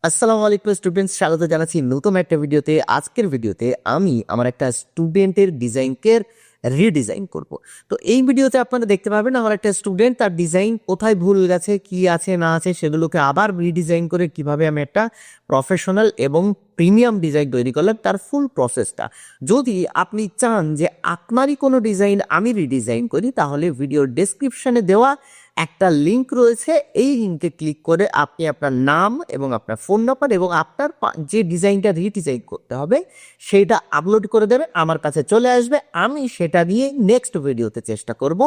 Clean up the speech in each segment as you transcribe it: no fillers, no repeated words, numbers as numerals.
আসসালামু আলাইকুম স্টুডেন্টস, স্বাগত জানাচ্ছি নতুন একটা ভিডিওতে। আজকের ভিডিওতে আমি আমার একটা স্টুডেন্টের ডিজাইনকে রিডিজাইন করব। তো এই ভিডিওতে আপনারা দেখতে পাবেন আমার একটা স্টুডেন্ট তার ডিজাইন কোথায় ভুল গেছে, কি আছে না আছে সেগুলোকে আবার রিডিজাইন করে কিভাবে আমি একটা প্রফেশনাল এবং প্রিমিয়াম ডিজাইন তৈরি করলাম, তার ফুল প্রসেসটা। যদি আপনি চান যে আপনারই কোনো ডিজাইন আমি রিডিজাইন করি, তাহলে ভিডিওর ডেসক্রিপশনে দেওয়া একটা লিঙ্ক রয়েছে, এই লিঙ্কে ক্লিক করে আপনি আপনার নাম এবং আপনার ফোন নাম্বার এবং আপনার যে ডিজাইনটা রিডিজাইন করতে হবে সেইটা আপলোড করে দেবে, আমার কাছে চলে আসবে। আমি সেটা নিয়ে নেক্সট ভিডিওতে চেষ্টা করব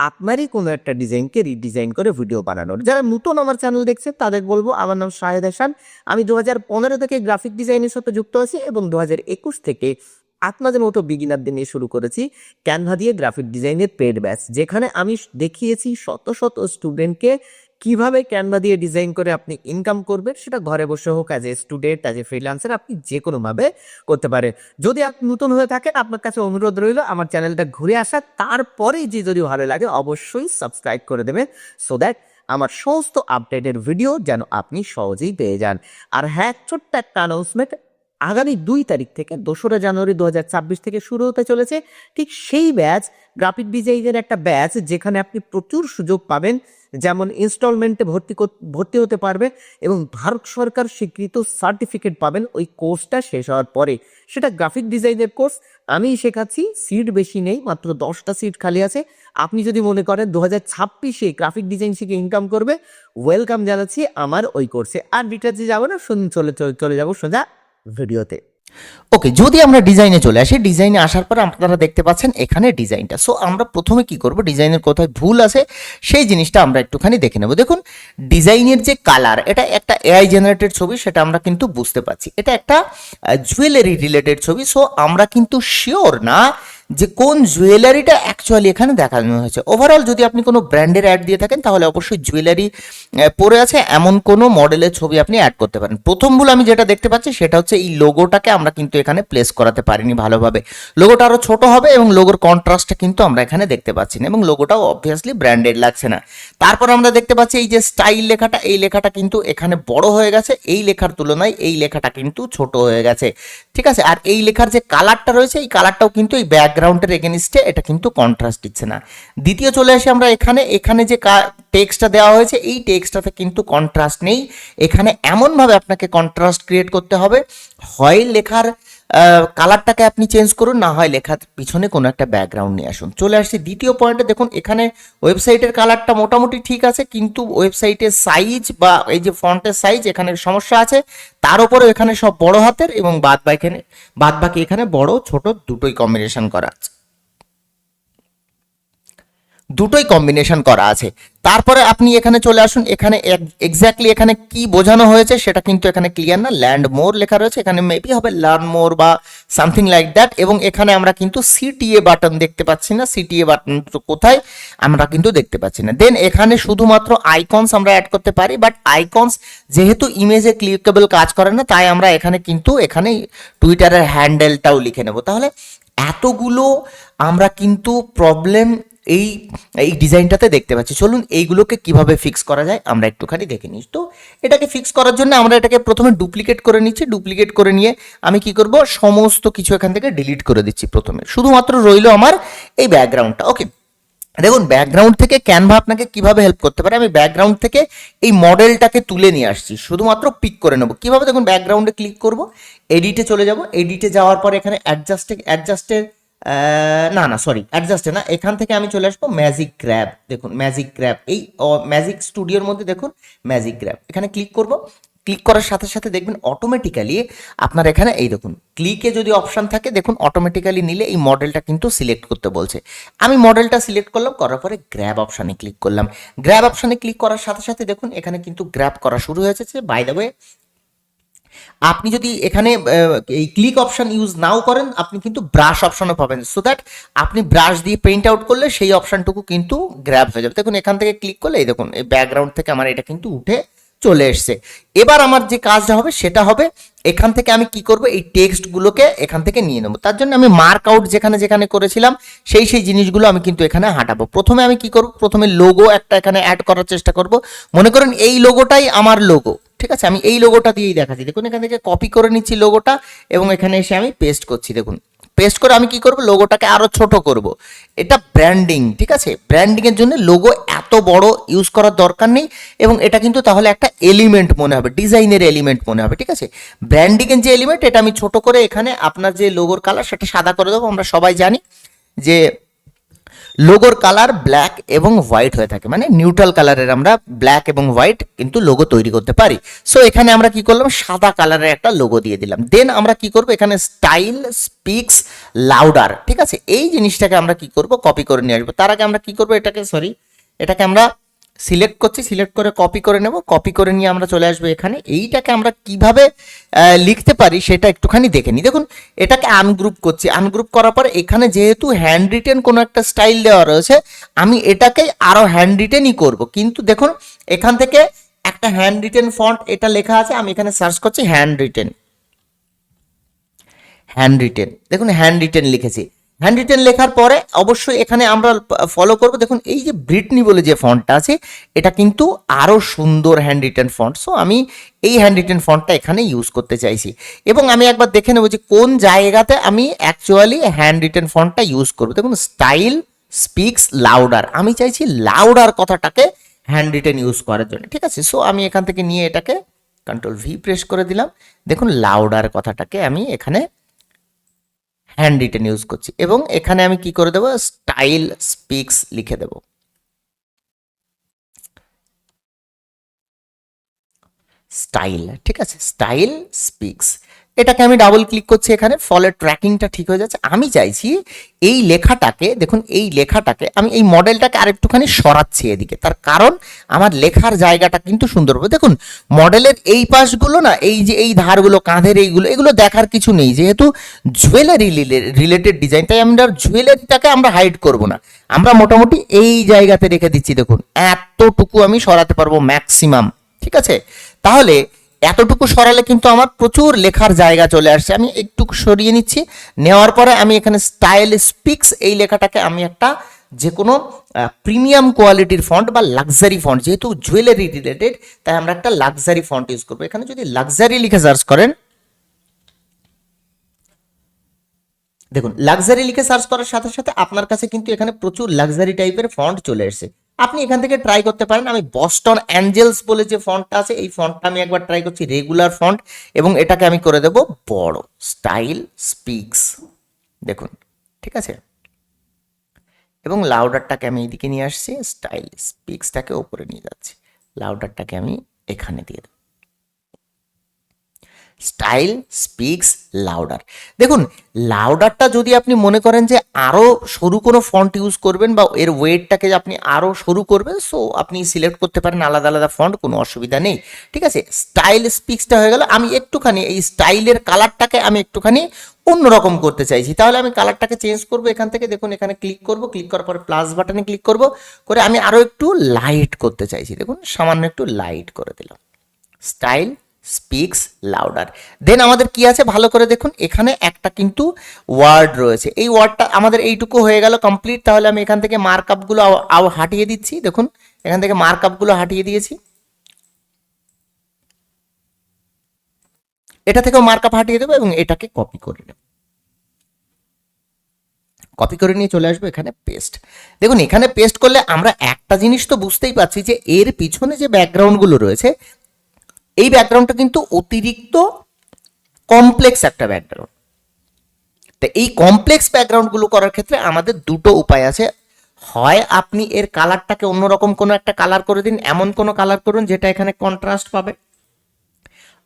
আপনারই কোনো একটা ডিজাইনকে রিডিজাইন করে ভিডিও বানানোর। যারা নতুন আমার চ্যানেল দেখছে তাদের বলবো, আমার নাম শাহেদ হাসান। আমি 2015 থেকে গ্রাফিক ডিজাইনের সাথে যুক্ত আছি এবং 2021 থেকে আপনাদের মতো বিগিনারদের নিয়ে শুরু করেছি ক্যানভা দিয়ে গ্রাফিক ডিজাইনের পেড ব্যাচ, যেখানে আমি দেখিয়েছি শত শত স্টুডেন্টকে কিভাবে ক্যানভা দিয়ে ডিজাইন করে আপনি ইনকাম করবেন, সেটা ঘরে বসে হোক, as a student, as a freelancer, আপনি যে কোনোভাবে করতে পারেন। যদি আপনি নতুন হয়ে থাকেন, আপনার কাছে অনুরোধ রইল আমার চ্যানেলটা ঘুরে আসা, তারপরে যে যদি ভালো লাগে অবশ্যই সাবস্ক্রাইব করে দেবেন, সো দ্যাট আমার সমস্ত আপডেটের ভিডিও যেন আপনি সহজেই পেয়ে যান। আর হ্যাঁ, ছোট্ট একটা অ্যানাউন্সমেন্ট, আগামী 2 তারিখ থেকে 2রা জানুয়ারি 2026 থেকে শুরু হতে চলেছে ঠিক সেই ব্যাচ, গ্রাফিক ডিজাইনের একটা ব্যাচ, যেখানে আপনি প্রচুর সুযোগ পাবেন, যেমন ইনস্টলমেন্টে ভর্তি হতে পারবে এবং ভারত সরকার স্বীকৃত সার্টিফিকেট পাবেন ওই কোর্সটা শেষ হওয়ার পরে। সেটা গ্রাফিক ডিজাইনের কোর্স, আমি শেখাচ্ছি, সিট বেশি নেই, মাত্র 10টা সিট খালি আছে। আপনি যদি মনে করেন 2026-এ গ্রাফিক ডিজাইন শিখে ইনকাম করবে, ওয়েলকাম জানাচ্ছি আমার ওই কোর্সে। আর ডিটেলসে যাবো না, চলে যাবো সোজা ভিডিওতে। ওকে, যদি আমরা ডিজাইনে চলে আসি, ডিজাইনে আসার পর আপনারা দেখতে পাচ্ছেন এখানে ডিজাইনটা। সো আমরা প্রথমে কি করব, ডিজাইনের কোথায় ভুল আছে সেই জিনিসটা আমরা একটুখানি দেখে নেব। দেখুন, ডিজাইনের যে কালার, এটা একটা এআই জেনারেটেড ছবি, সেটা আমরা কিন্তু বুঝতে পারছি। এটা একটা জুয়েলারি রিলেটেড ছবি। সো আমরা কিন্তু শিওর না যে কোন জুয়েলারিটা অ্যাকচুয়ালি এখানে দেখানো হয়েছে। ওভারঅল যদি আপনি কোনো ব্র্যান্ডের অ্যাড দিয়ে থাকেন, তাহলে অবশ্যই জুয়েলারি পরে আছে এমন কোনো মডেলের ছবি আপনি অ্যাড করতে পারেন। প্রথম ভুল আমি যেটা দেখতে পাচ্ছি সেটা হচ্ছে এই লোগোটাকে আমরা কিন্তু এখানে প্লেস করাতে পারিনি ভালোভাবে। লোগোটা আরও ছোট হবে এবং লোগোর কন্ট্রাস্টটা কিন্তু আমরা এখানে দেখতে পাচ্ছি না, এবং লোগোটাও অবভিয়াসলি ব্র্যান্ডেড লাগছে না। তারপর আমরা দেখতে পাচ্ছি এই যে স্টাইল লেখাটা, এই লেখাটা কিন্তু এখানে বড় হয়ে গেছে, এই লেখার তুলনায় এই লেখাটা কিন্তু ছোট হয়ে গেছে, ঠিক আছে। আর এই লেখার যে কালারটা রয়েছে, এই কালারটাও কিন্তু এই ব্যাকগ্রাউন্ডের এগেনিস্টে এটা কিন্তু কন্ট্রাস্ট দিচ্ছে না। দ্বিতীয় চলে আসি আমরা এখানে যে টেক্সটটা দেওয়া হয়েছে, এই টেক্সটটাতে কিন্তু কন্ট্রাস্ট নেই। এখানে এমনভাবে আপনাকে কন্ট্রাস্ট ক্রিয়েট করতে হবে, হয় লেখার কালারটাকে আপনি চেঞ্জ করুন, না হয় লেখার পিছনে কোনো একটা ব্যাকগ্রাউন্ড নিয়ে আসুন। চলে আসছি দ্বিতীয় পয়েন্টে। দেখুন, এখানে ওয়েবসাইটের কালারটা মোটামুটি ঠিক আছে, কিন্তু ওয়েবসাইটের সাইজ বা এই যে ফন্টের সাইজ, এখানে সমস্যা আছে। তার উপরে এখানে সব বড় হাতের এবং বাদ বাকি এখানে বড় ছোট দুটোই কম্বিনেশন করা আছে, তারপরে আপনি এখানে চলে আসুন। এখানে এক্স্যাক্টলি এখানে কি বোঝানো হয়েছে সেটা কিন্তু এখানে ক্লিয়ার না। ল্যান্ড মোর লেখা রয়েছে, এখানে মেবি হবে লার্ন মোর বা সামথিং লাইক দ্যাট। এবং এখানে আমরা কিন্তু সিটিএ বাটন দেখতে পাচ্ছি না, সিটিএ বাটন কোথায় আমরা কিন্তু দেখতে পাচ্ছি না। দেন এখানে শুধুমাত্র আইকনস আমরা অ্যাড করতে পারি, বাট আইকনস যেহেতু ইমেজে ক্লিকেবল কাজ করে না, তাই আমরা এখানে টুইটারের হ্যান্ডেলটাও লিখে নেব। তাহলে এতগুলো আমরা কিন্তু প্রবলেম এই ডিজাইনটাতে দেখতে পাচ্ছি। চলুন এইগুলোকে কিভাবে ফিক্স করা যায় আমরা একটুখানি দেখে নিই। তো এটাকে ফিক্স করার জন্য আমরা এটাকে প্রথমে ডুপ্লিকেট করে নিচ্ছি। ডুপ্লিকেট করে নিয়ে আমি কি করব, সমস্ত কিছু এখান থেকে ডিলিট করে দিচ্ছি। প্রথমে শুধুমাত্র রইল আমার এই ব্যাকগ্রাউন্ডটা। ওকে, দেখুন ব্যাকগ্রাউন্ড থেকে ক্যানভা আপনাকে কিভাবে হেল্প করতে পারে। আমি ব্যাকগ্রাউন্ড থেকে এই মডেলটাকে তুলে নিয়ে আসছি, শুধুমাত্র পিক করে নেব। কিভাবে, দেখুন ব্যাকগ্রাউন্ডে ক্লিক করব, এডিটে চলে যাব। এডিটে যাওয়ার পর এখানে অ্যাডজাস্টে না, এখান থেকে আমি চলে আসবো ম্যাজিক গ্র্যাব। দেখুন ম্যাজিক গ্র্যাব, এই ম্যাজিক স্টুডিওর মধ্যে দেখুন ম্যাজিক গ্র্যাব, এখানে ক্লিক করব। ক্লিক করার সাথে সাথে দেখবেন অটোমেটিক্যালি আপনার এখানে এই দেখুন ক্লিকে যদি অপশান থাকে, দেখুন অটোমেটিক্যালি নিলে এই মডেলটা কিন্তু সিলেক্ট করতে বলছে। আমি মডেলটা সিলেক্ট করলাম, করার পরে গ্র্যাব অপশানে ক্লিক করলাম। গ্র্যাব অপশানে ক্লিক করার সাথে সাথে দেখুন এখানে কিন্তু গ্র্যাব করা শুরু হয়েছে। বাই দ্য ওয়ে, আপনি যদি এখানে এই ক্লিক অপশন ইউজ নাও করেন, আপনি কিন্তু ব্রাশ অপশনও পাবেন, সো দ্যাট আপনি ব্রাশ দিয়ে পেইন্ট আউট করলে সেই অপশনটুকু কিন্তু গ্র্যাব হয়ে যাবে। দেখুন এখান থেকে ক্লিক করলে এই দেখুন এই ব্যাকগ্রাউন্ড থেকে আমার এটা কিন্তু উঠে চলে এসছে। এবার আমার যে কাজটা হবে সেটা হবে, এখান থেকে আমি কি করব, এই টেক্সটগুলোকে এখান থেকে নিয়ে নেব। তার জন্য আমি মার্ক আউট যেখানে যেখানে করেছিলাম সেই জিনিসগুলো আমি কিন্তু এখানে হাঁটাবো। প্রথমে আমি কি করব, প্রথমে লোগো একটা এখানে অ্যাড করার চেষ্টা করব। মনে করেন এই লোগোটাই আমার লোগো, ঠিক আছে, আমি এই লোগোটা দিয়েই দেখাচ্ছি। দেখুন এখান থেকে কপি করে নিচ্ছি লোগোটা এবং এখানে এসে আমি পেস্ট করছি। দেখুন পেস্ট করে আমি কি করব, লোগোটাকে আরো ছোট করব। এটা ব্র্যান্ডিং, ঠিক আছে, ব্র্যান্ডিং এর জন্য লোগো এত বড় ইউজ করার দরকার নেই এবং এটা কিন্তু তাহলে একটা এলিমেন্ট মনে হবে, ডিজাইনের এলিমেন্ট মনে হবে, ঠিক আছে। ব্র্যান্ডিং এর যে এলিমেন্ট এটা আমি ছোট করে এখানে আপনার যে লোগোর কালার সেটা সাদা করে দেবো। আমরা সবাই জানি যে লোগোর কালার ব্ল্যাক এবং হোয়াইট হয়ে থাকে, মানে নিউট্রাল কালারের আমরা ব্ল্যাক এবং হোয়াইট কিন্তু লোগো তৈরি করতে পারি। সো এখানে আমরা কি করলাম, সাদা কালারের একটা লোগো দিয়ে দিলাম। দেন আমরা কি করব, এখানে স্টাইল স্পিক্স লাউডার, ঠিক আছে, এই জিনিসটাকে আমরা কি করব, কপি করে নিয়ে আসবো। তার আগে আমরা কি করব, এটাকে আমরা সিলেক্ট করছি, সিলেক্ট করে কপি করে নেব। কপি করে নিয়ে আমরা চলে আসবো এখানে। এইটাকে আমরা কিভাবে লিখতে পারি সেটা একটুখানি দেখে নিই। দেখুন এটাকে আনগ্রুপ করছি, আনগ্রুপ করার পর এখানে যেহেতু হ্যান্ড রিটেন কোনো একটা স্টাইল দেওয়া রয়েছে, আমি এটাকে আরো হ্যান্ড রিটেনই করব। কিন্তু দেখুন এখান থেকে একটা হ্যান্ড রিটেন ফন্ট এটা লেখা আছে, আমি এখানে সার্চ করছি হ্যান্ড রিটেন, দেখুন হ্যান্ড রিটেন লিখেছি। হ্যান্ড রিটেন লেখার পরে অবশ্যই এখানে আমরা ফলো করব। দেখুন এই যে ব্রিটনি বলে যে ফন্টটা আছে এটা কিন্তু আরো সুন্দর হ্যান্ড রিটেন ফন্ট। সো আমি এই হ্যান্ড রিটেন ফন্টটা এখানে ইউজ করতে চাইছি এবং আমি একবার দেখে নেব যে কোন জায়গাতে আমি অ্যাকচুয়ালি হ্যান্ড রিটেন ফন্টটা ইউজ করব। দেখুন স্টাইল স্পিক্স লাউডার, আমি চাইছি লাউডার কথাটাকে হ্যান্ড রিটেন ইউজ করার জন্য, ঠিক আছে। সো আমি এখান থেকে নিয়ে এটাকে কন্ট্রোল ভি প্রেস করে দিলাম। দেখুন লাউডার কথাটাকে আমি এখানে হ্যান্ড রিটেন ইউজ করছি এবং এখানে আমি কি করে দেবো, স্টাইল স্পিক্স লিখে দেব। স্টাইল, ঠিক আছে, স্টাইল স্পিক্স, এটাকে আমি ডাবল ক্লিক করছি। এখানে ফলে ট্র্যাকিংটা ঠিক হয়ে যাচ্ছে। আমি চাইছি এই লেখাটাকে, দেখুন এই লেখাটাকে আমি এই মডেলটাকে আরেকটুখানি সরাচ্ছি এদিকে। তার কারণ আমার লেখার জায়গাটা কিন্তু সুন্দর হবে। দেখুন মডেলের এই পাশগুলো না, এই যে এই ধারগুলো কাঁধের এগুলো দেখার কিছু নেই, যেহেতু জুয়েলারি রিলেটেড ডিজাইন, তাই আমরা জুয়েলারিটাকে আমরা হাইড করব না, আমরা মোটামুটি এই জায়গাতে রেখে দিচ্ছি। দেখুন এতটুকু আমি সরাতে পারবো ম্যাক্সিমাম, ঠিক আছে। তাহলে এতটুকু সরালে কিন্তু আমার প্রচুর লেখার জায়গা চলে আসছে। আমি একটু সরিয়ে নিচ্ছি, নেওয়ার পরে আমি এখানে স্টাইল স্পিক্স এই লেখাটাকে আমি একটা যে কোনো প্রিমিয়াম কোয়ালিটির ফন্ট বা লাক্সারি ফন্ট, যেহেতু জুয়েলারি রিলেটেড তাই আমরা একটা লাক্সারি ফন্ট ইউজ করবো। এখানে যদি লাক্সারি লিখে সার্চ করেন, দেখুন লাক্সারি লিখে সার্চ করার সাথে সাথে আপনার কাছে কিন্তু এখানে প্রচুর লাক্সারি টাইপের ফন্ট চলে এসেছে। আপনি এখান থেকে ট্রাই করতে পারেন। আমি বস্টন অ্যাঞ্জেলস বলে যে ফন্টটা আছে এই ফন্টটা আমি একবার ট্রাই করছি, রেগুলার ফন্ট, এবং এটাকে আমি করে দেব বড়, স্টাইল স্পিক্স, দেখুন ঠিক আছে। এবং লাউডারটাকে আমি এইদিকে নিয়ে আসছি, স্টাইল স্পিক্সটাকে ওপরে নিয়ে যাচ্ছি, লাউডারটাকে আমি এখানে দিয়ে দেব, স্টাইল স্পিক্স লাউডার। দেখুন লাউডারটা যদি আপনি মনে করেন যে আরও সরু কোনো ফন্ট ইউজ করবেন বা এর ওয়েটটাকে আপনি আরও সরু করবেন, সো আপনি সিলেক্ট করতে পারেন আলাদা আলাদা ফন্ট, কোনো অসুবিধা নেই, ঠিক আছে। স্টাইল স্পিক্সটা হয়ে গেল। আমি একটুখানি এই স্টাইলের কালারটাকে আমি একটুখানি অন্যরকম করতে চাইছি, তাহলে আমি কালারটাকে চেঞ্জ করব এখান থেকে। দেখুন এখানে ক্লিক করব, ক্লিক করার পরে প্লাস বাটনে ক্লিক করব, করে আমি আরও একটু লাইট করতে চাইছি। দেখুন সামান্য একটু লাইট করে দিলাম, স্টাইল স্পিক্স লাউডার। দেন আমাদের কি আছে ভালো করে দেখুন, এখানে একটা কিন্তু ওয়ার্ড রয়েছে, এই ওয়ার্ডটা আমাদের এইটুকু হয়ে গেল কমপ্লিট। তাহলে আমি এখান থেকে মার্কআপগুলো হাটিয়ে দিচ্ছি। দেখুন এখান থেকে মার্কআপগুলো হাটিয়ে দিয়েছি, এটা থেকেও মার্কআপ হাটিয়ে দেবো এবং এটাকে কপি করে নেব, কপি করে নিয়ে চলে আসবো এখানে পেস্ট। দেখুন এখানে পেস্ট করলে আমরা একটা জিনিস তো বুঝতেই পারছি যে এর পিছনে যে ব্যাকগ্রাউন্ডগুলো রয়েছে এই ব্যাকগ্রাউন্ডটা কিন্তু অতিরিক্ত কমপ্লেক্স একটা ব্যাকগ্রাউন্ড। তো এই কমপ্লেক্স ব্যাকগ্রাউন্ডগুলো করার ক্ষেত্রে আমাদের দুটো উপায় আছে। হয় আপনি এর কালারটাকে অন্যরকম কোনো একটা কালার করে দিন, এমন কোনো কালার করুন যেটা এখানে কন্ট্রাস্ট পাবে,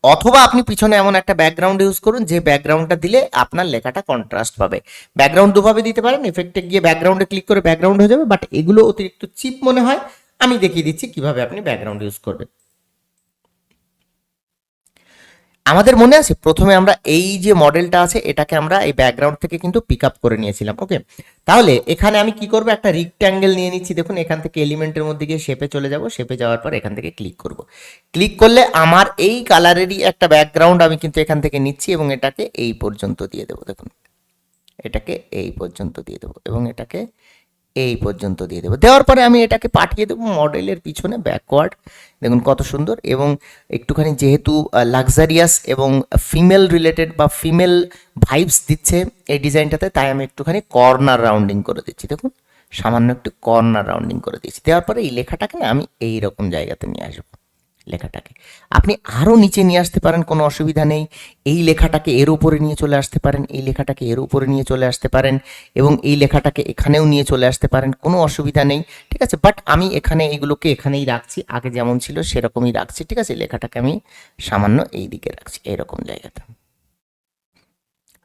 অথবা আপনি পিছনে এমন একটা ব্যাকগ্রাউন্ড ইউজ করুন যে ব্যাকগ্রাউন্ডটা দিলে আপনার লেখাটা কন্ট্রাস্ট পাবে। ব্যাকগ্রাউন্ড দুভাবে দিতে পারেন, এফেক্টে গিয়ে ব্যাকগ্রাউন্ডে ক্লিক করে ব্যাকগ্রাউন্ড হয়ে যাবে, বাট এগুলো অতিরিক্ত চিপ মনে হয়। আমি দেখিয়ে দিচ্ছি কিভাবে আপনি ব্যাকগ্রাউন্ড ইউজ করবেন। আমাদের মনে আছে প্রথমে আমরা এই যে মডেলটা আছে এটাকে আমরা এই ব্যাকগ্রাউন্ড থেকে কিন্তু পিক আপ করে নিয়েছিলাম, ওকে। তাহলে এখানে আমি কি করব, একটা রেক্ট্যাঙ্গেল নিয়ে নিচ্ছি। দেখুন এখান থেকে এলিমেন্টের মধ্যে গিয়ে শেপে চলে যাব, শেপে যাওয়ার পর এখান থেকে ক্লিক করব। ক্লিক করলে আমার এই কালারেরই একটা ব্যাকগ্রাউন্ড আমি কিন্তু এখান থেকে নিচ্ছি এবং এটাকে এই পর্যন্ত দিয়ে দেবো। দেখুন এটাকে এই পর্যন্ত দিয়ে দেবো এবং এটাকে এই পর্যন্ত দিয়ে দেবো। দেওয়ার পরে আমি এটাকে পাঠিয়ে দেবো মডেলের পিছনে ব্যাকওয়ার্ড। দেখুন কত সুন্দর, এবং একটুখানি যেহেতু লাক্সারিয়াস এবং ফিমেল রিলেটেড বা ফিমেল ভাইবস দিচ্ছে এই ডিজাইনটাতে, তাই আমি একটুখানি কর্নার রাউন্ডিং করে দিচ্ছি। দেখুন সামান্য একটু কর্নার রাউন্ডিং করে দিয়েছি। দেওয়ার পরে এই লেখাটাকে না আমি এই রকম জায়গাতে নিয়ে আসবো। লেখাটাকে আপনি আরও নিচে নিয়ে আসতে পারেন, কোনো অসুবিধা নেই। এই লেখাটাকে এর উপরে নিয়ে চলে আসতে পারেন, এই লেখাটাকে এর উপরে নিয়ে চলে আসতে পারেন, এবং এই লেখাটাকে এখানেও নিয়ে চলে আসতে পারেন, কোনো অসুবিধা নেই, ঠিক আছে। বাট আমি এখানে এগুলোকে এখানেই রাখছি, আগে যেমন ছিল সেরকমই রাখছি, ঠিক আছে। লেখাটাকে আমি সামান্য এই দিকে রাখছি, এরকম জায়গাতে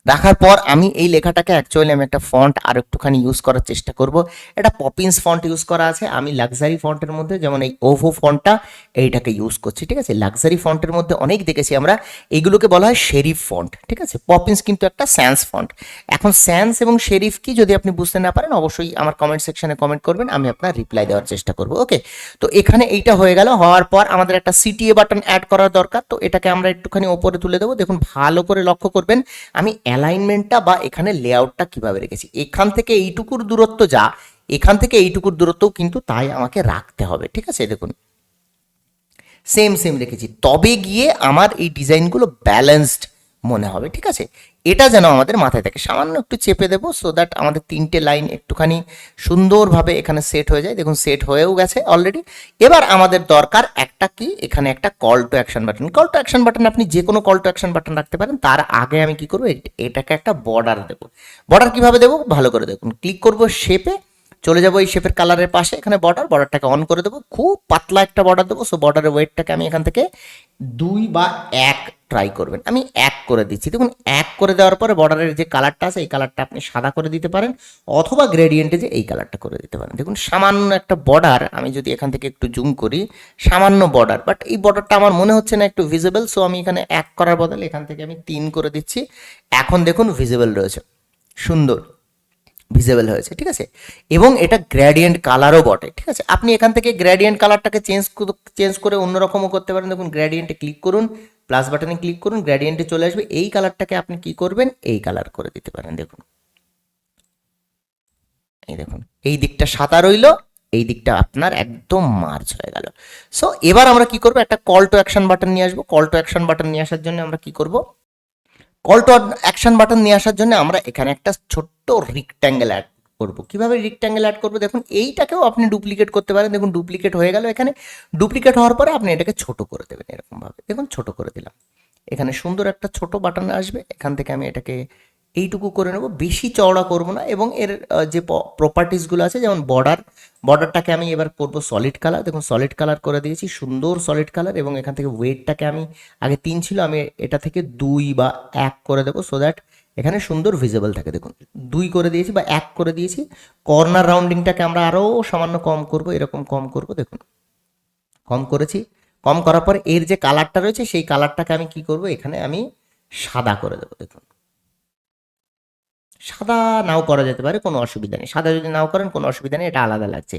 রাখার পর আমি এই লেখাটাকে অ্যাকচুয়ালি আমি একটা ফন্ট আর একটুখানি ইউজ করার চেষ্টা করব। এটা পপিন্স ফন্ট ইউজ করা আছে, আমি লাক্সারি ফন্টের মধ্যে যেমন এই ওভো ফন্টটা এইটাকে ইউজ করছি, ঠিক আছে। লাক্সারি ফন্টের মধ্যে অনেক দেখেছি আমরা, এগুলোকে বলা হয় শেরিফ ফন্ট, ঠিক আছে। পপিন্স কিন্তু একটা স্যান্স ফন্ট। এখন স্যান্স এবং শেরিফ কি যদি আপনি বুঝতে না পারেন, অবশ্যই আমার কমেন্ট সেকশনে কমেন্ট করবেন, আমি আপনার রিপ্লাই দেওয়ার চেষ্টা করব। ওকে, তো এখানে এইটা হয়ে গেল। হওয়ার পর আমাদের একটা সিটিএ বাটন অ্যাড করার দরকার, তো এটাকে আমরা একটুখানি ওপরে তুলে দেবো। দেখুন ভালো করে লক্ষ্য করবেন আমি অ্যালাইনমেন্টটা বা এখানে লেআউটটা কিভাবে রেখেছি। এখান থেকে এইটুকুর দূরত্ব যা, এখান থেকে এইটুকুর দূরত্বও কিন্তু তাই আমাকে রাখতে হবে, ঠিক আছে। দেখুন সেম সেম রেখেছি, তবে গিয়ে আমার এই ডিজাইনগুলো ব্যালেন্সড মনে হবে, ঠিক আছে। এটা যেন আমাদের মাথায় থাকে। সামান্য একটু চেপে দেবো সো দ্যাট আমাদের তিনটে লাইন একটুখানি সুন্দরভাবে এখানে সেট হয়ে যায়। দেখুন সেট হয়েও গেছে অলরেডি। এবার আমাদের দরকার একটা কি, এখানে একটা call to action button. Call to action button আপনি যে কোনো কল টু অ্যাকশন বাটন রাখতে পারেন। তার আগে আমি কি করবো, এটাকে একটা বর্ডার দেবো। বর্ডার কিভাবে দেবো ভালো করে দেখুন, ক্লিক করবো শেপে, চলে যাবো এই শেপের কালারের পাশে, এখানে বর্ডারটাকে অন করে দেবো। খুব পাতলা একটা বর্ডার দেবো। সো বর্ডারের ওয়েটটাকে আমি এখান থেকে 2 বা 1 ট্রাই করবেন। আমি 1 করে দিচ্ছি। দেখুন 1 করে দেওয়ার পরে বর্ডারের যে কালারটা আছে এই কালারটা আপনি সাদা করে দিতে পারেন, অথবা গ্রেডিয়েন্টে যে এই কালারটা করে দিতে পারেন। দেখুন সামান্য একটা বর্ডার, আমি যদি এখান থেকে একটু জুম করি, সামান্য বর্ডার, বাট এই বর্ডারটা আমার মনে হচ্ছে না একটু ভিজিবল। সো আমি এখানে 1 করার বদলে এখান থেকে আমি 3 করে দিচ্ছি। এখন দেখুন ভিজিবল রয়েছে, সুন্দর ভিজিবল হয়েছে, ঠিক আছে। এবং এটা গ্রেডিয়েন্ট কালারও বটে, ঠিক আছে। আপনি এখান থেকে গ্রেডিয়েন্ট কালারটাকে চেঞ্জ করে অন্যরকমও করতে পারেন। দেখুন গ্রেডিয়েন্টে ক্লিক করুন, প্লাস বাটনে ক্লিক করুন, গ্রেডিয়েন্টে চলে আসবে। এই কালারটাকে আপনি কি করবেন, এই কালার করে দিতে পারেন। দেখুন এই দেখুন এই দিকটা সাদা রইল, এই দিকটা আপনার একদম মার্জ হয়ে গেল। সো এবার আমরা কি করবো, একটা কল টু অ্যাকশন বাটন নিয়ে আসবো। কল টু অ্যাকশন বাটন নিয়ে আসার জন্য আমরা কি করব, কল টু অ্যাকশন বাটন নিয়ে আসার জন্য আমরা এখানে একটা ছোট্ট রেক্ট্যাঙ্গেল অ্যাড করব। কিভাবে রেক্ট্যাঙ্গেল অ্যাড করবো, দেখুন এইটাকেও আপনি ডুপ্লিকেট করতে পারেন। দেখুন ডুপ্লিকেট হয়ে গেল। এখানে ডুপ্লিকেট হওয়ার পরে আপনি এটাকে ছোট করে দেবেন এরকমভাবে। দেখুন ছোট করে দিলাম, এখানে সুন্দর একটা ছোট বাটন আসবে। এখান থেকে আমি এটাকে এইটুকু করে নেব, বেশি চওড়া করব না। এবং এর যে প্রপার্টিসগুলো আছে, যেমন বর্ডারটাকে আমি এবার করব সলিড কালার। দেখুন সলিড কালার করে দিয়েছি, সুন্দর সলিড কালার। এবং এখান থেকে ওয়েটটাকে আমি আগে 3 ছিল, আমি এটা থেকে 2 বা 1 করে দেবো, সো দ্যাট এখানে সুন্দর ভিজিবল থাকে। দেখুন 2 করে দিয়েছি বা 1 করে দিয়েছি। কর্নার রাউন্ডিংটাকে আমরা আরও সামান্য কম করব, এরকম কম করব। দেখুন কম করেছি। কম করার পর এর যে কালারটা রয়েছে সেই কালারটাকে আমি কি করব, এখানে আমি সাদা করে দেবো। দেখুন সাদা নাও করা যেতে পারে, কোনো অসুবিধা নেই। সাদা যদি নাও করেন কোনো অসুবিধা নেই, এটা আলাদা লাগছে।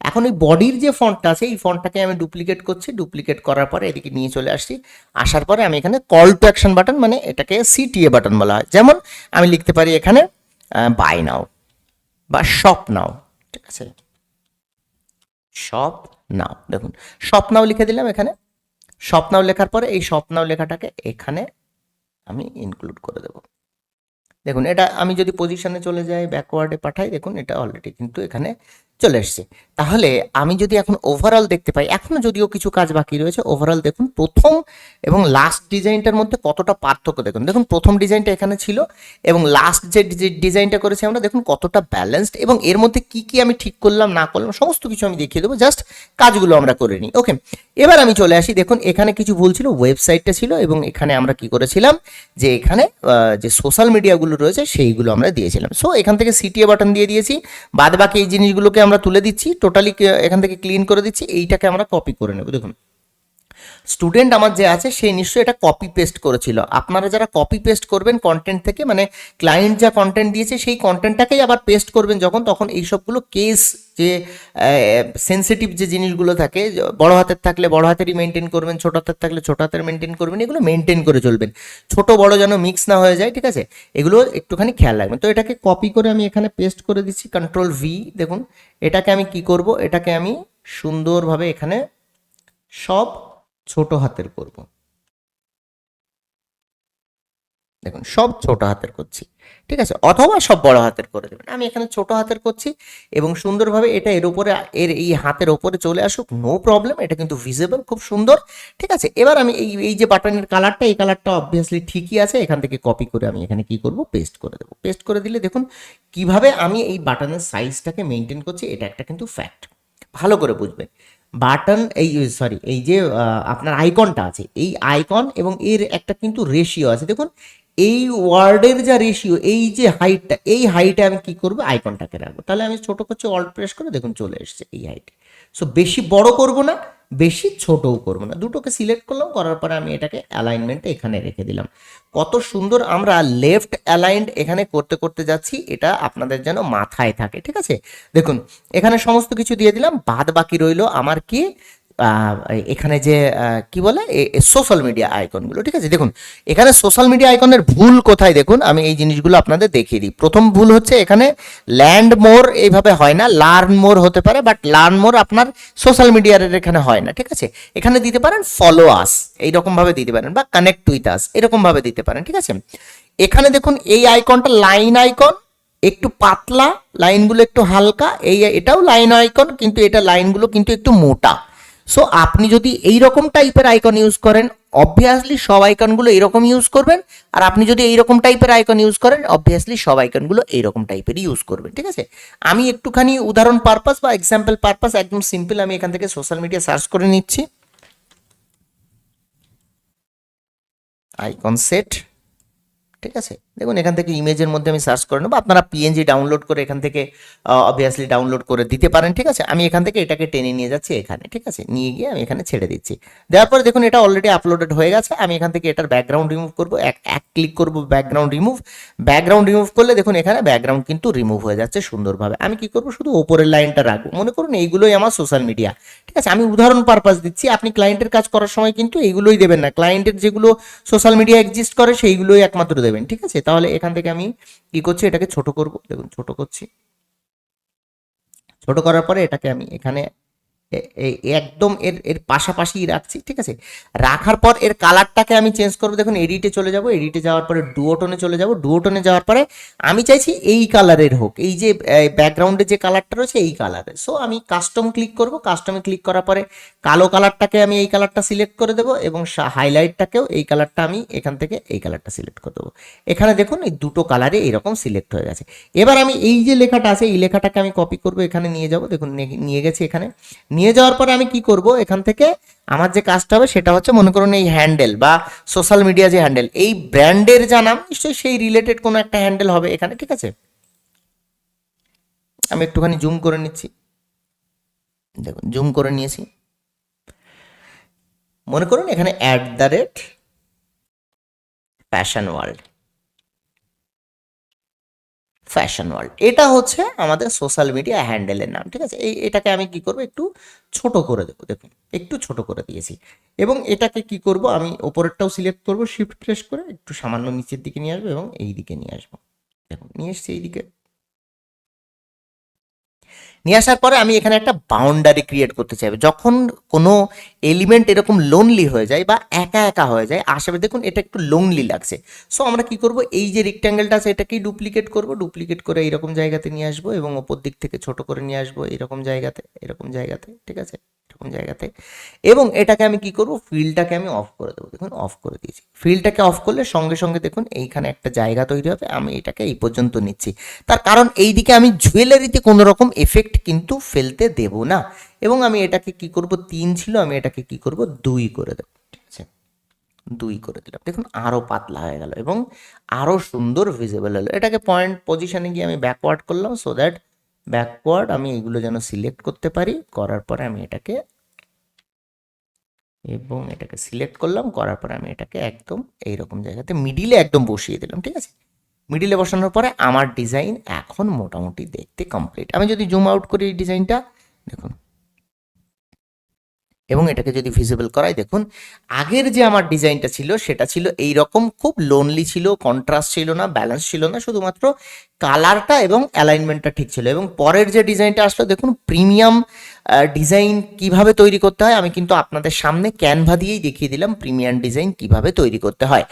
এখন এই বডির যে ফন্টটা আছে এই ফন্টটাকে আমি ডুপ্লিকেট করছি। ডুপ্লিকেট করার পরে এদিকে নিয়ে চলে আসছি। আসার পরে আমি এখানে কল টু অ্যাকশন বাটন, মানে এটাকে সিটিএ বাটন বলা হয়। যেমন আমি লিখতে পারি এখানে বাই নাও বা শপ নাও, ঠিক আছে। শপ নাও, দেখুন শপ নাও লিখে দিলাম। এখানে শপ নাও লেখার পরে এই শপ নাও লেখাটাকে এখানে আমি ইনক্লুড করে দেবো। দেখুন এটা আমি যদি পজিশনে চলে যাই, ব্যাকওয়ার্ডে পাঠাই, দেখুন এটা অলরেডি কিন্তু এখানে চলে এসছে। তাহলে আমি যদি এখন ওভারঅল দেখতে পাই, এখনও যদিও কিছু কাজ বাকি রয়েছে, ওভারঅল দেখুন প্রথম এবং লাস্ট ডিজাইনটার মধ্যে কতটা পার্থক্য। দেখুন দেখুন প্রথম ডিজাইনটা এখানে ছিল এবং লাস্ট যে ডিজাইনটা করেছি আমরা, দেখুন কতটা ব্যালেন্সড। এবং এর মধ্যে কি কি আমি ঠিক করলাম না করলাম সমস্ত কিছু আমি দেখিয়ে দেবো, জাস্ট কাজগুলো আমরা করে নিই। ওকে, এবার আমি চলে আসি। দেখুন এখানে কিছু ভুল ছিল, ওয়েবসাইটটা ছিল, এবং এখানে আমরা কি করেছিলাম যে এখানে যে সোশ্যাল মিডিয়াগুলো রয়েছে সেইগুলো আমরা দিয়েছিলাম। সো এখান থেকে সিটিএ বাটন দিয়ে দিয়েছি, বাদ বাকি এই জিনিসগুলোকে আমরা তুলে দিচ্ছি, টোটালি এখান থেকে ক্লিন করে দিচ্ছি। এইটাকে আমরা কপি করে নেব। দেখুন স্টুডেন্ট আমার যে আছে সে নিশ্চয়ই এটা কপি পেস্ট করেছিল। আপনারা যারা কপি পেস্ট করবেন কন্টেন্ট থেকে, মানে ক্লায়েন্ট যা কন্টেন্ট দিয়েছে সেই কন্টেন্টটাকেই আবার পেস্ট করবেন যখন, তখন এই সবগুলো কেস যে সেন্সিটিভ যে জিনিসগুলো থাকে, বড় হাতের থাকলে বড় হাতেরই মেনটেন করবেন, ছোট হাতের থাকলে ছোট হাতের মেনটেন করবেন, এগুলো মেনটেন করে চলবেন, ছোট বড় যেন মিক্স না হয়ে যায়, ঠিক আছে, এগুলো একটুখানি খেয়াল রাখবেন। তো এটাকে কপি করে আমি এখানে পেস্ট করে দিচ্ছি, কন্ট্রোল ভি। দেখুন এটাকে আমি কি করব, এটাকে আমি সুন্দরভাবে এখানে সব ছোট হাতের করব। দেখুন সব ছোট হাতের করছি, ঠিক আছে, অথবা সব বড় হাতের করে দেবেন। আমি এখানে ছোট হাতের করছি এবং সুন্দরভাবে এটা এর উপরে, এর এই হাতের উপরে চলে আসুক, নো প্রবলেম, এটা কিন্তু ভিজিবল, খুব সুন্দর, ঠিক আছে। এবার আমি এই এই যে বাটনের কালারটা, এই কালারটা অবভিয়াসলি ঠিকই আছে, এখান থেকে কপি করে আমি এখানে কি করব, পেস্ট করে দেবো। পেস্ট করে দিলে দেখুন কিভাবে আমি এই বাটনের সাইজটাকে মেনটেন করছি, এটা একটা কিন্তু ফ্যাক্ট, ভালো করে বুঝবেন। বাটন এই সরি এই যে আপনার আইকনটা আছে, এই আইকন এবং এর একটা কিন্তু রেশিও আছে। দেখুন এই ওয়ার্ডের যা রেশিও, এই যে হাইটটা, এই হাইটে আমি কি করবো, আইকনটাকে রাখবো। তাহলে আমি ছোট করছি, অল্ট প্রেস করে, দেখুন চলে এসছে এই হাইটে। সো বেশি বড় করব না, বেশি ছোটও করবো না, দুটোকে সিলেক্ট করলাম, করার পরে আমি এটাকে অ্যালাইনমেন্টে এখানে রেখে দিলাম। কত সুন্দর আমরা লেফট অ্যালাইন্ড এখানে করতে করতে যাচ্ছি, এটা আপনাদের যেন মাথায় থাকে, ঠিক আছে। দেখুন এখানে সমস্ত কিছু দিয়ে দিলাম, বাদ বাকি রইলো আমার কি, এখানে যে কি বলে সোশ্যাল মিডিয়া আইকনগুলো, ঠিক আছে। দেখুন এখানে সোশ্যাল মিডিয়া আইকনের ভুল কোথায়, দেখুন আমি এই জিনিসগুলো আপনাদের দেখিয়ে দিই। প্রথম ভুল হচ্ছে এখানে ল্যান্ড মোর এইভাবে হয় না, লার্ন মোর হতে পারে, বাট লার্ন মোর আপনার সোশ্যাল মিডিয়ার এখানে হয় না, ঠিক আছে। এখানে দিতে পারেন ফলো আস, এইরকমভাবে দিতে পারেন, বা কানেক্ট উইথ আস এরকমভাবে দিতে পারেন, ঠিক আছে। এখানে দেখুন এই আইকনটা লাইন আইকন, একটু পাতলা, লাইনগুলো একটু হালকা, এই এটাও লাইন আইকন, কিন্তু এটা লাইনগুলো কিন্তু একটু মোটা। সো আপনি যদি এই রকম টাইপের আইকন ইউজ করেন, অবভিয়াসলি সব আইকনগুলো এরকম ইউজ করবেন, আর আপনি যদি এইরকম টাইপের আইকন ইউজ করেন, অবভিয়াসলি সব আইকনগুলো এইরকম টাইপেরই ইউজ করবেন, ঠিক আছে। আমি একটুখানি উদাহরণ পারপাস বা এক্সাম্পল পারপাস, একদম সিম্পল, আমি এখান থেকে সোশ্যাল মিডিয়া সার্চ করে নিচ্ছি, আইকন সেট, ঠিক আছে। দেখুন এখান থেকে ইমেজের মধ্যে আমি সার্চ করে নেবো, আপনারা পিএনজি ডাউনলোড করে এখান থেকে অবভিয়াসলি ডাউনলোড করে দিতে পারেন, ঠিক আছে। আমি এখান থেকে এটাকে টেনে নিয়ে যাচ্ছি এখানে, ঠিক আছে, নিয়ে গিয়ে আমি এখানে ছেড়ে দিচ্ছি। দেওয়ার পরে দেখুন এটা অলরেডি আপলোডেড হয়ে গেছে। আমি এখান থেকে এটার ব্যাকগ্রাউন্ড রিমুভ করবো, এক ক্লিক করবো ব্যাকগ্রাউন্ড রিমুভ। ব্যাকগ্রাউন্ড রিমুভ করলে দেখুন এখানে ব্যাকগ্রাউন্ড কিন্তু রিমুভ হয়ে যাচ্ছে সুন্দরভাবে। আমি কি করবো, শুধু ওপরের লাইনটা রাখবো, মনে করুন এইগুলোই আমার সোশ্যাল মিডিয়া, ঠিক আছে। আমি উদাহরণ পারপাস দিচ্ছি, আপনি ক্লায়েন্টের কাজ করার সময় কিন্তু এইগুলোই দেবেন না, ক্লায়েন্টের যেগুলো সোশ্যাল মিডিয়া এক্সিস্ট করে সেইগুলোই একমাত্র দেবেন, ঠিক আছে। তাহলে এখান থেকে আমি কি করছি, এটাকে ছোট করব, দেখুন ছোট করছি, ছোট করার পরে এটাকে আমি এখানে একদম এর এর পাশাপাশি রাখছি, ঠিক আছে। রাখার পর এর কালারটাকে আমি চেঞ্জ করবো, দেখুন এডিটে চলে যাব, এডিটে যাওয়ার পরে ডুওটোনে চলে যাব, ডুওটোনে যাওয়ার পরে আমি চাইছি এই কালারের হোক, এই যে ব্যাকগ্রাউন্ডে যে কালারটা রয়েছে এই কালারের। সো আমি কাস্টম ক্লিক করব, কাস্টমে ক্লিক করার পরে কালো কালারটাকে আমি এই কালারটা সিলেক্ট করে দেবো, এবং হাইলাইটটাকেও এই কালারটা আমি এখান থেকে এই কালারটা সিলেক্ট করে দেবো। এখানে দেখুন এই দুটো কালারে এইরকম সিলেক্ট হয়ে গেছে। এবার আমি এই যে লেখাটা আছে, এই লেখাটাকে আমি কপি করব, এখানে নিয়ে যাব, দেখুন নিয়ে গেছি। এখানে নিয়ে যাওয়ার পরে আমি কি করব, এখান থেকে আমার যে কাজটা হবে সেটা হচ্ছে, মনে করুন এই হ্যান্ডেল বা সোশ্যাল মিডিয়া যে হ্যান্ডেল, এই ব্র্যান্ডের যা নাম নিশ্চয়ই সেই রিলেটেড কোনো একটা হ্যান্ডেল হবে এখানে, ঠিক আছে। আমি একটুখানি জুম করে নিচ্ছি, দেখুন জুম করে নিয়েছি। মনে করুন এখানে @ফ্যাশন ওয়ার্ল্ড, ফ্যাশন ওয়ার্ল্ড, এটা হচ্ছে আমাদের সোশ্যাল মিডিয়া হ্যান্ডেলের নাম, ঠিক আছে। এটাকে আমি কি করব, একটু ছোট করে দেবো, দেখুন একটু ছোট করে দিয়েছি। এবং এটাকে কি করব, আমি ওপরেরটাও সিলেক্ট করব, শিফট প্রেস করে একটু সামান্য নিচের দিকে নিয়ে আসবো এবং এই দিকে নিয়ে আসবো, দেখুন নিয়ে এসছি এইদিকে। নিয়ে আসার পরে আমি এখানে একটা বাউন্ডারি ক্রিয়েট করতে চাইবো। যখন কোনো এলিমেন্ট এরকম লোনলি হয়ে যায় বা একা একা হয়ে যায়, আশেপাশে দেখুন এটা একটু লোনলি লাগছে। সো আমরা কি করব, এই যে রেক্ট্যাঙ্গেলটা আছে এটাকেই ডুপ্লিকেট করব, ডুপ্লিকেট করে এইরকম জায়গাতে নিয়ে আসবো এবং ওপর দিক থেকে ছোট করে নিয়ে আসবো এরকম জায়গাতে, এরকম জায়গাতে, ঠিক আছে, এরকম জায়গাতে। এবং এটাকে আমি কি করব, ফিল্ডটাকে আমি অফ করে দেবো, দেখুন অফ করে দিয়েছি। ফিল্ডটাকে অফ করলে সঙ্গে সঙ্গে দেখুন এইখানে একটা জায়গা তৈরি হবে, আমি এটাকে এই পর্যন্ত নিচ্ছি। তার কারণ এই দিকে আমি জুয়েলারিতে কোনো রকম এফেক্ট কিন্তু ফেলতে দেব না। এবং আমি এটাকে কি করব, 3 ছিল, আমি এটাকে কি করব 2 করে দেবো, ঠিক আছে, 2 করে দিলাম। দেখুন আরও পাতলা হয়ে গেল এবং আরও সুন্দর ভিজিবল হলো। এটাকে পয়েন্ট পজিশনে গিয়ে আমি ব্যাকওয়ার্ড করলাম, সো দ্যাট ব্যাকওয়ার্ড আমি এইগুলো যেন সিলেক্ট করতে পারি, করার পরে আমি এটাকে এবং এটাকে সিলেক্ট করলাম, করার পরে আমি এটাকে একদম এইরকম জায়গাতে মিডিলে একদম বসিয়ে দিলাম, ঠিক আছে। মিডিলে বসানোর পরে আমার ডিজাইন এখন মোটামুটি দেখতে কমপ্লিট। আমি যদি জুম আউট করি এই ডিজাইনটা দেখুন, এবং এটাকে যদি ভিজিবল করাই দেখুন, আগের যে আমার ডিজাইনটা ছিল সেটা ছিল এই রকম, খুব লোনলি ছিল, কন্ট্রাস্ট ছিল না, ব্যালেন্স ছিল না, শুধুমাত্র কালারটা এবং অ্যালাইনমেন্টটা ঠিক ছিল। এবং পরের যে ডিজাইনটা আসলো দেখুন, প্রিমিয়াম ডিজাইন কিভাবে তৈরি করতে হয় আমি কিন্তু আপনাদের সামনে ক্যানভা দিয়েই দেখিয়ে দিলাম প্রিমিয়াম ডিজাইন কিভাবে তৈরি করতে হয়।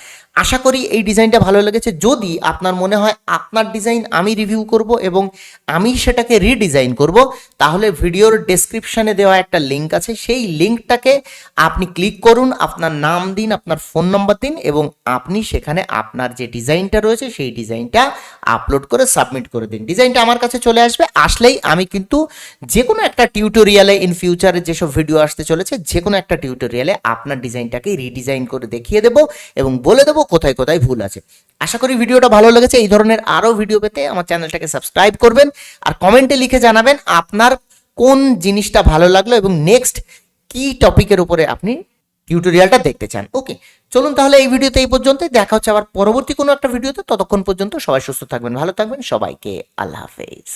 আশা করি এই ডিজাইনটা ভালো লেগেছে। যদি আপনার মনে হয় আপনার ডিজাইন আমি রিভিউ করব এবং আমি সেটাকে রিডিজাইন করব, তাহলে ভিডিওর ডেসক্রিপশনে দেওয়া একটা লিঙ্ক আছে, সেই লিঙ্কটাকে আপনি ক্লিক করুন, আপনার নাম দিন, আপনার ফোন নম্বর দিন, এবং আপনি সেখানে আপনার যে ডিজাইনটা রয়েছে সেই ডিজাইনটা আপলোড করে সাবমিট করে দিন। ডিজাইনটা আমার কাছে চলে আসবে, আসলেই আমি কিন্তু যে কোনো একটা টিউটোরিয়ালে ইন ফিউচারে যেসব ভিডিও আসতে চলেছে, যে কোনো একটা টিউটোরিয়ালে আপনার ডিজাইনটাকে রিডিজাইন করে দেখিয়ে দেবো এবং বলে দেবো কোথায় কোথায় ভুল আছে। আশা করি ভিডিওটা ভালো লেগেছে। এই ধরনের আরও ভিডিও পেতে আমার চ্যানেলটাকে সাবস্ক্রাইব করবেন, আর কমেন্টে লিখে জানাবেন আপনার কোন জিনিসটা ভালো লাগলো এবং নেক্সট কি টপিকের উপরে আপনি টিউটোরিয়ালটা দেখতে চান। ওকে, চলুন তাহলে এই ভিডিওতে এই পর্যন্তই, দেখা হচ্ছে আবার পরবর্তী কোনো একটা ভিডিওতে। ততক্ষণ পর্যন্ত সবাই সুস্থ থাকবেন, ভালো থাকবেন, সবাইকে আল্লাহ হাফেজ।